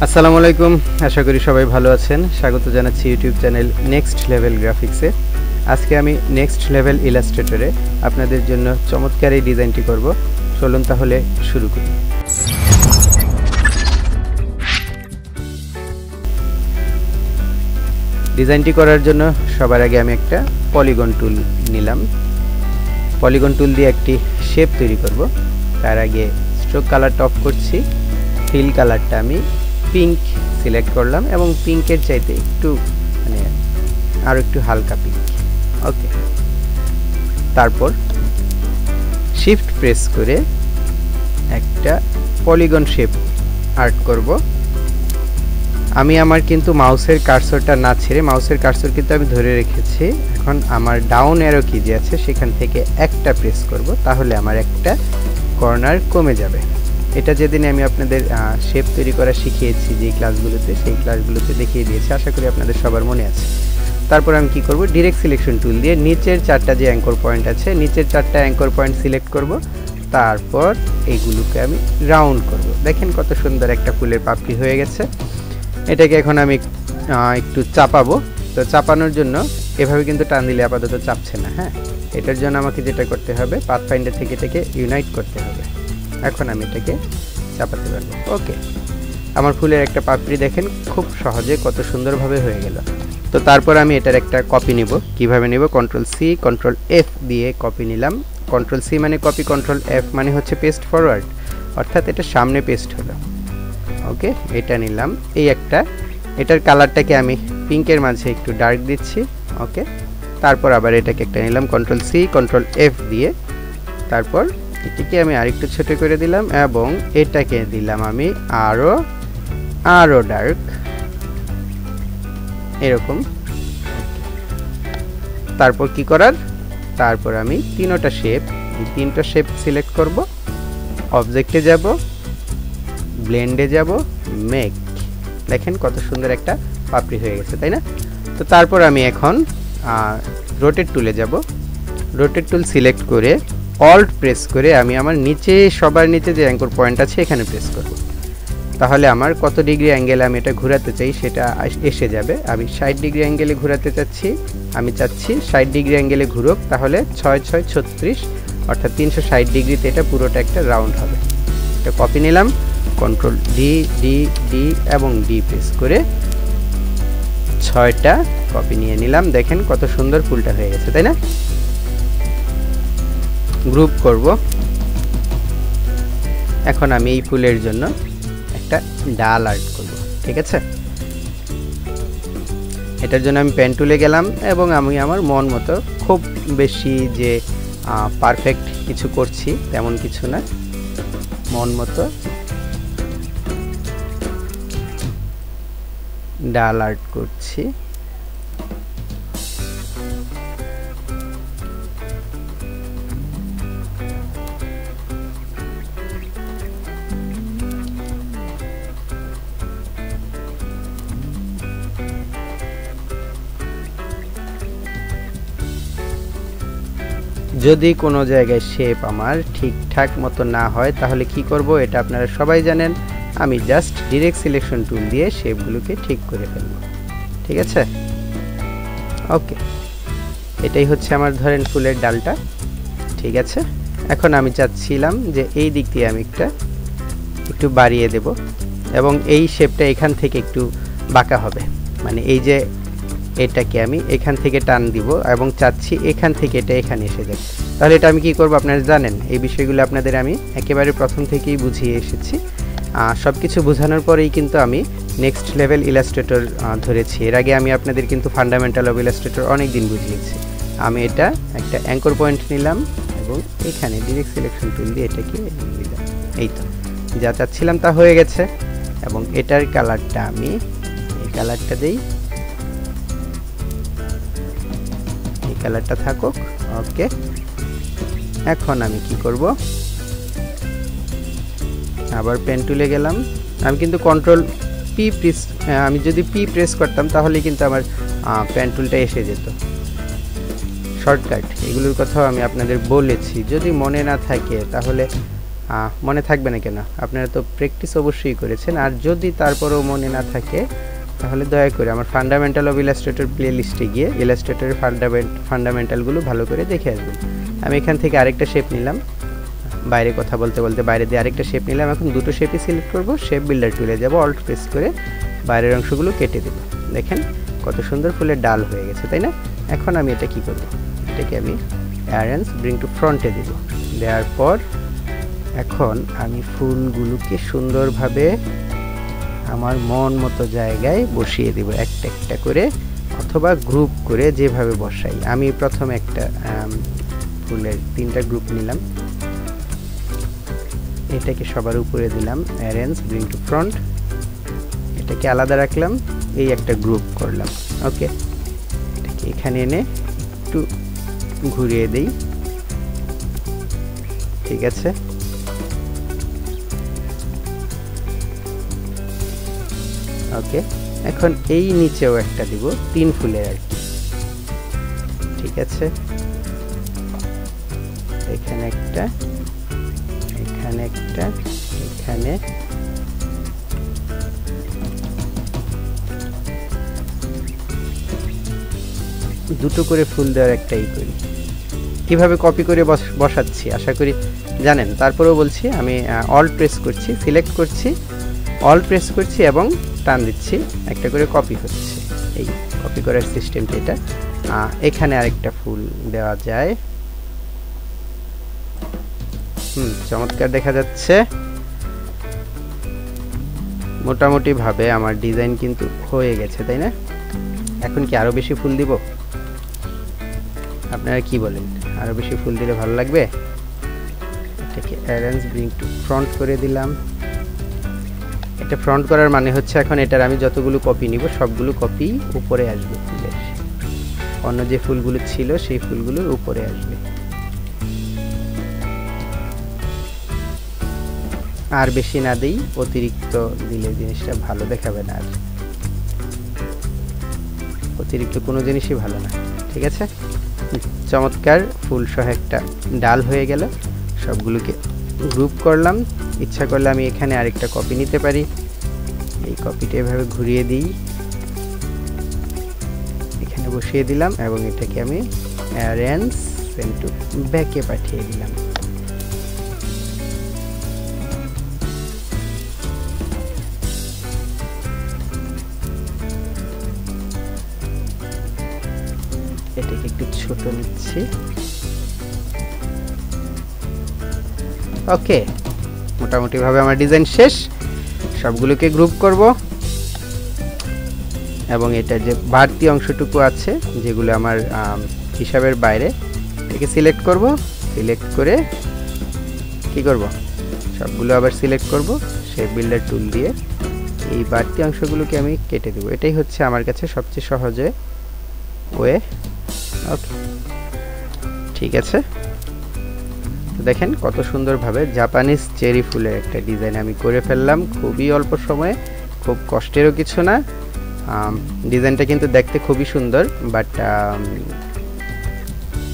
আসসালামু আলাইকুম, আশা করি সবাই ভালো আছেন। স্বাগত জানাচ্ছি ইউটিউব চ্যানেল নেক্সট লেভেল গ্রাফিক্সে। আজকে আমি নেক্সট লেভেল ইলাস্ট্রেটরে আপনাদের জন্য চমৎকার এই ডিজাইনটি করব। চলুন তাহলে শুরু করি। ডিজাইনটি করার জন্য সবার আগে আমি একটা পলিগন টুল নিলাম। পলিগন টুল দিয়ে একটি শেপ তৈরি করব। তার আগে স্ট্রোক কালারটা অফ করছি। ফিল কালারটা আমি পিঙ্ক সিলেক্ট করলাম এবং পিঙ্কের চাইতে একটু আরো একটু হালকা পিঙ্ক। ওকে, তারপর শিফট প্রেস করে একটা পলিগন শেপ আর্ট করব। আমি আমার কিন্তু মাউসের কার্সরটা না ছেড়ে, মাউসের কার্সর কিন্তু আমি ধরে রেখেছি। এখন আমার ডাউন অ্যারো কি যে আছে সেখান থেকে একটা প্রেস করব, তাহলে আমার একটা কর্নার কমে যাবে। এটা যেদিন আমি আপনাদের শেপ তৈরি করা শিখিয়েছি যে ক্লাসগুলোতে, সেই ক্লাসগুলোতে দেখিয়ে দিয়েছি, আশা করি আপনাদের সবার মনে আছে। তারপর আমি কি করব, ডিরেক্ট সিলেকশন টুল দিয়ে নিচের চারটা যে অ্যাঙ্কর পয়েন্ট আছে, নিচের চারটা অ্যাঙ্কর পয়েন্ট সিলেক্ট করব। তারপর এইগুলোকে আমি রাউন্ড করব। দেখেন কত সুন্দর একটা ফুলের পাপড়ি হয়ে গেছে। এটাকে এখন আমি একটু চাপাবো। তো চাপানোর জন্য এভাবে কিন্তু টান দিলে আপাতত চাপছে না। হ্যাঁ, এটার জন্য আমাকে যেটা করতে হবে, পাথফাইন্ডার থেকে এটাকে ইউনাইট করতে হবে। এখন আমি এটাকে চাপাতে পারবো। ওকে, আমার ফুলের একটা পাপড়ি দেখেন খুব সহজে কত সুন্দরভাবে হয়ে গেল। তো তারপর আমি এটার একটা কপি নিব। কিভাবে নিব, কন্ট্রোল সি কন্ট্রোল এফ দিয়ে কপি নিলাম। কন্ট্রোল সি মানে কপি, কন্ট্রোল এফ মানে হচ্ছে পেস্ট ফরওয়ার্ড, অর্থাৎ এটা সামনে পেস্ট হলো। ওকে, এটা নিলাম। এই একটা, এটার কালারটাকে আমি পিঙ্কের মাঝে একটু ডার্ক দিচ্ছি। ওকে, তারপর আবার এটাকে একটা নিলাম, কন্ট্রোল সি কন্ট্রোল এফ দিয়ে। তারপর এটাকে আমি আরেকটু ছোট করে দিলাম এবং এটাকে দিলাম আমি আরো ডার্ক, এরকম। তারপর কি করার, তারপর আমি তিনটা শেপ সিলেক্ট করব। অবজেক্টে যাব, ব্লেন্ডে যাব, মেক। দেখেন কত সুন্দর একটা পাপড়ি হয়ে গেছে, তাই না? তো তারপর আমি এখন রোটেট টুলে যাব। রোটেট টুল সিলেক্ট করে অল্ট প্রেস করে আমি আমার নিচে, সবার নিচে যে অ্যাঙ্কর পয়েন্ট আছে এখানে প্রেস করব। তাহলে আমার কত ডিগ্রি অ্যাঙ্গেলে আমি এটা ঘোরাতে চাই সেটা এসে যাবে। আমি 60 ডিগ্রি অ্যাঙ্গেলে ঘোরাতে চাচ্ছি। আমি চাচ্ছি 60 ডিগ্রি অ্যাঙ্গেলে ঘুরুক, তাহলে 6 6 36, অর্থাৎ 360 ডিগ্রিতে এটা পুরোটা একটা রাউন্ড হবে। এটা কপি নিলাম, কন্ট্রোল ডি ডি ডি এবং ডি প্রেস করে 6টা কপি নিয়ে নিলাম। দেখেন কত সুন্দর ফুলটা হয়ে গেছে, তাই না? গ্রুপ করব। এখন আমি এই ফুলের জন্য একটা ডাল আর্ট করব, ঠিক আছে? এটার জন্য আমি পেন টুলে গেলাম এবং আমি আমার মন মতো, খুব বেশি যে পারফেক্ট কিছু করছি তেমন কিছু না, মন মতো ডাল আর্ট করছি। যদি কোনো জায়গায় শেপ আমার ঠিকঠাক মতো না হয় তাহলে কি করব, এটা আপনারা সবাই জানেন। আমি জাস্ট ডিরেক্ট সিলেকশন টুল দিয়ে শেপগুলোকে ঠিক করে ফেলব, ঠিক আছে? ওকে, এটাই হচ্ছে আমার ধরেন ফুলের ডালটা, ঠিক আছে? এখন আমি চাচ্ছিলাম যে এই দিক দিয়ে আমি একটু বাড়িয়ে দেব এবং এই শেপটা এখান থেকে একটু বাঁকা হবে, মানে এই যে এটাকে আমি এখান থেকে টান দিব এবং চাচ্ছি এখান থেকে এটা এখানে এসে যাবে। তাহলে এটা আমি কি করব আপনারা জানেন। এই বিষয়গুলো আপনাদের আমি একেবারে প্রথম থেকেই বুঝিয়ে এসেছি। সব কিছু বোঝানোর পরেই কিন্তু আমি নেক্সট লেভেল ইলাস্ট্রেটর ধরেছি। এর আগে আমি আপনাদের কিন্তু ফান্ডামেন্টাল অফ ইলাস্ট্রেটর অনেক দিন বুঝিয়েছি। আমি এটা একটা অ্যাঙ্কর পয়েন্ট নিলাম এবং এখানে ডিরেক্ট সিলেকশন টুল দিয়ে এটাকে দিলাম। এই তো যা চাচ্ছিলাম তা হয়ে গেছে। এবং এটার কালারটা আমি এই কালারটা দেই, কালারটা থাকুক। ওকে, এখন আমি কি করব, আবার পেন টুলে গেলাম। আমি কিন্তু কন্ট্রোল পি প্রেস, আমি যদি পি প্রেস করতাম তাহলে কিন্তু আমার পেন টুলটা এসে যেত। শর্টকাট এগুলোর কথাও আমি আপনাদের বলেছি, যদি মনে না থাকে তাহলে মনে থাকবে না কেন? আপনারা তো প্র্যাকটিস অবশ্যই করেছেন, আর যদি তারপরেও মনে না থাকে তাহলে দয়া করে আমার ফান্ডামেন্টাল অফ ইলাস্ট্রেটর প্লেলিস্টে গিয়ে ইলাস্ট্রেটরের ফান্ডামেন্টালগুলো ভালো করে দেখে আসবেন। আমি এখান থেকে আরেকটা শেপ নিলাম, বাইরে কথা বলতে বলতে বাইরে দিয়ে আরেকটা শেপ নিলাম। এখন দুটো শেপই সিলেক্ট করব, শেপ বিল্ডার টুলে যাব, অল্ট প্রেস করে বাইরের অংশগুলো কেটে দেব। দেখেন কত সুন্দর ফুলের ডাল হয়ে গেছে, তাই না? এখন আমি এটা কি করব, এটাকে আমি অ্যারেঞ্জ ব্রিং টু ফ্রন্টে দেব। দেওয়ার পর এখন আমি ফুলগুলোকে সুন্দরভাবে আমার মন মতো জায়গায় বসিয়ে দেব, একটা একটা করে অথবা গ্রুপ করে, যেভাবে বসাই। আমি প্রথমে একটা ফুলের 3টা গ্রুপ নিলাম, এটাকে সবার উপরে দিলাম, অ্যারেঞ্জ ব্রিং টু ফ্রন্ট, এটাকে আলাদা রাখলাম, এই একটা গ্রুপ করলাম। ওকে, এটাকে এখানে এনে একটু ঘুরিয়ে দেই, ঠিক আছে? ওকে, এখন এই নিচেও একটা দিব, 3 ফুলের আর কি, ঠিক আছে? এখানে একটা, এখানে একটা, এখানে, দুটো করে ফুল দেওয়ার একটাই করি। কিভাবে কপি করে বসাচ্ছি আশা করি জানেন, তারপরেও বলছি। আমি অল্ট প্রেস করছি, সিলেক্ট করছি, অল্ট প্রেস করছি এবং টান দিচ্ছি, একটা করে কপি হচ্ছে। এই কপি করার সিস্টেমটা এটা। এখানে আরেকটা ফুল দেওয়া যায়, চমৎকার দেখা যাচ্ছে। মোটামুটি ভাবে আমার ডিজাইন কিন্তু হয়ে গেছে, তাই না? এখন কি আরো বেশি ফুল দিব? আপনারা কি বলেন, আরো বেশি ফুল দিলে ভালো লাগবে? এটাকে অ্যারেঞ্জ ব্রিং টু ফ্রন্ট করে দিলাম। এটা ফ্রন্ট করার মানে হচ্ছে এখন এটার আমি যতগুলো কপি নিব সবগুলো কপি উপরে আসবে ফুলের, অন্য যে ফুলগুলো ছিল সেই ফুলগুলোর উপরে আসবে। আর বেশি না দেই, অতিরিক্ত দিলে জিনিসটা ভালো দেখাবে না, আর অতিরিক্ত কোনো জিনিসই ভালো না, ঠিক আছে? চমৎকার ফুল সহ একটা ডাল হয়ে গেল। সবগুলোকে গ্রুপ করলাম, ইচ্ছা করলে আমি এখানে আরেকটা কপি নিতে পারি, এই কপিটা এভাবে ঘুরিয়ে দিই, এখানে বসিয়ে দিলাম এবং এটাকে আমি অ্যারেঞ্জ সেন্ড টু ব্যাকে পাঠিয়ে দিলাম। এটাকে একটু ছোট নিচ্ছি। ওকে, মোটামুটি ভাবে আমার ডিজাইন শেষ। সবগুলোকে গ্রুপ করব এবং এটা যে বাড়তি অংশটুকু আছে যেগুলো আমার হিসাবের বাইরে, এটাকে সিলেক্ট করব, সিলেক্ট করে কি করব, সবগুলো আবার সিলেক্ট করব, শেপ বিল্ডার টুল দিয়ে এই বাড়তি অংশগুলোকে আমি কেটে দেব। এটাই হচ্ছে আমার কাছে সবচেয়ে সহজে ওয়ে। ওকে, ঠিক আছে। দেখেন কত সুন্দরভাবে জাপানিজ চেরি ফুলের একটা ডিজাইন আমি করে ফেললাম খুবই অল্প সময়ে, খুব কষ্টেরও কিছু না। ডিজাইনটা কিন্তু দেখতে খুবই সুন্দর, বাট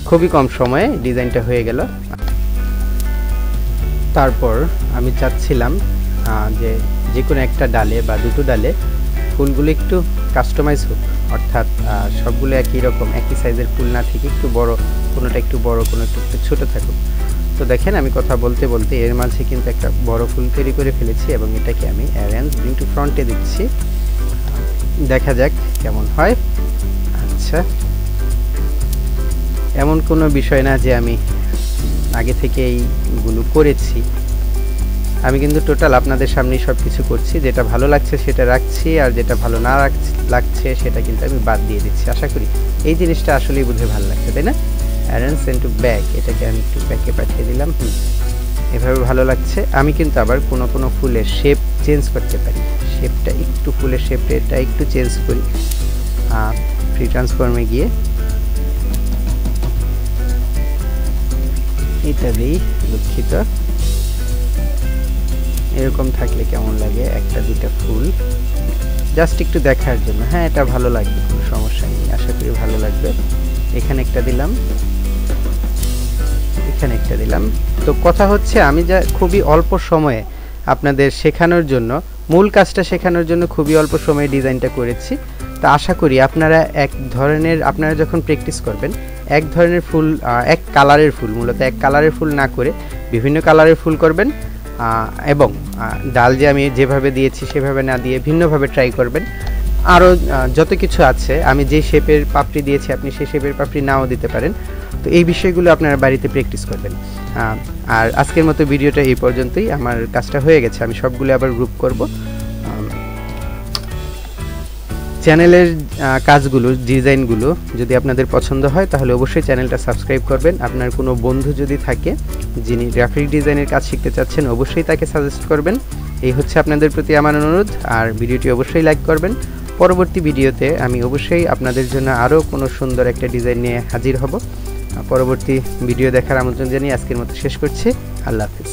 খুবই কম সময়ে ডিজাইনটা হয়ে গেল। তারপর আমি চাচ্ছিলাম যে কোনো একটা ডালে বা দুটো ডালে ফুলগুলো একটু কাস্টমাইজ হোক, অর্থাৎ সবগুলো একই রকম একই সাইজের ফুল না থেকে একটু বড়, কোনোটা একটু বড়, কোনো একটু ছোট থাকুক। তো দেখেন আমি কথা বলতে বলতে এর মাঝে কিন্তু একটা বড় ফুল তৈরি করে ফেলেছি এবং এটাকে আমি অ্যারেঞ্জ ব্রিং টু ফ্রন্টে দিচ্ছি, দেখা যাক কেমন হয়। আচ্ছা, এমন কোনো বিষয় না যে আমি আগে থেকে এইগুলো করেছি, আমি কিন্তু টোটাল আপনাদের সামনেই সব কিছু করছি। যেটা ভালো লাগছে সেটা রাখছি, আর যেটা ভালো না লাগছে সেটা কিন্তু আমি বাদ দিয়ে দিচ্ছি। আশা করি এই জিনিসটা আসলেই বুঝে ভালো লাগছে, তাই না? অ্যারেঞ্জ সেন্ড টু ব্যাক, এটাকে আমি একটু ব্যাকে পাঠিয়ে দিলাম। এভাবে ভালো লাগছে। আমি কিন্তু আবার কোনো ফুলের শেপ চেঞ্জ করতে পারি, শেপটা একটু, ফুলের শেপটা একটু চেঞ্জ করি। ফ্রি ট্রান্সফর্মে গিয়ে এটা দিই, দুঃখিত। এরকম থাকলে কেমন লাগে, একটা দুটা ফুল জাস্ট একটু দেখার জন্য। হ্যাঁ, এটা ভালো লাগবে, কোনো সমস্যা নেই, আশা করি ভালো লাগবে। এখানে একটা দিলাম, এখানে একটা দিলাম। তো কথা হচ্ছে আমি যা খুবই অল্প সময়ে আপনাদের শেখানোর জন্য, মূল কাজটা শেখানোর জন্য খুবই অল্প সময়ে ডিজাইনটা করেছি। তো আশা করি আপনারা আপনারা যখন প্র্যাকটিস করবেন এক ধরনের ফুল, এক কালারের ফুল, মূলত এক কালারের ফুল না করে বিভিন্ন কালারের ফুল করবেন, এবং ডাল যে আমি যেভাবে দিয়েছি সেভাবে না দিয়ে ভিন্নভাবে ট্রাই করবেন। আরও যত কিছু আছে, আমি যে শেপের পাপড়ি দিয়েছি আপনি সেই শেপের পাপড়ি নাও দিতে পারেন। তো এই বিষয়গুলো আপনারা বাড়িতে প্র্যাকটিস করবেন। আর আজকের মতো ভিডিওটা এই পর্যন্তই। আমার কাজটা হয়ে গেছে, আমি সবগুলো আবার গ্রুপ করব। চ্যানেলের কাজগুলো, ডিজাইনগুলো যদি আপনাদের পছন্দ হয় তাহলে অবশ্যই চ্যানেলটা সাবস্ক্রাইব করবেন। আপনার কোনো বন্ধু যদি থাকে যিনি গ্রাফিক ডিজাইনের কাজ শিখতে চাচ্ছেন, অবশ্যই তাকে সাজেস্ট করবেন। এই হচ্ছে আপনাদের প্রতি আমার অনুরোধ। আর ভিডিওটি অবশ্যই লাইক করবেন। পরবর্তী ভিডিওতে আমি অবশ্যই আপনাদের জন্য আরও কোনো সুন্দর একটা ডিজাইন নিয়ে হাজির হব। পরবর্তী ভিডিও দেখার আমন্ত্রণ জানিয়ে আজকের মতো শেষ করছি। আল্লাহ হাফিজ।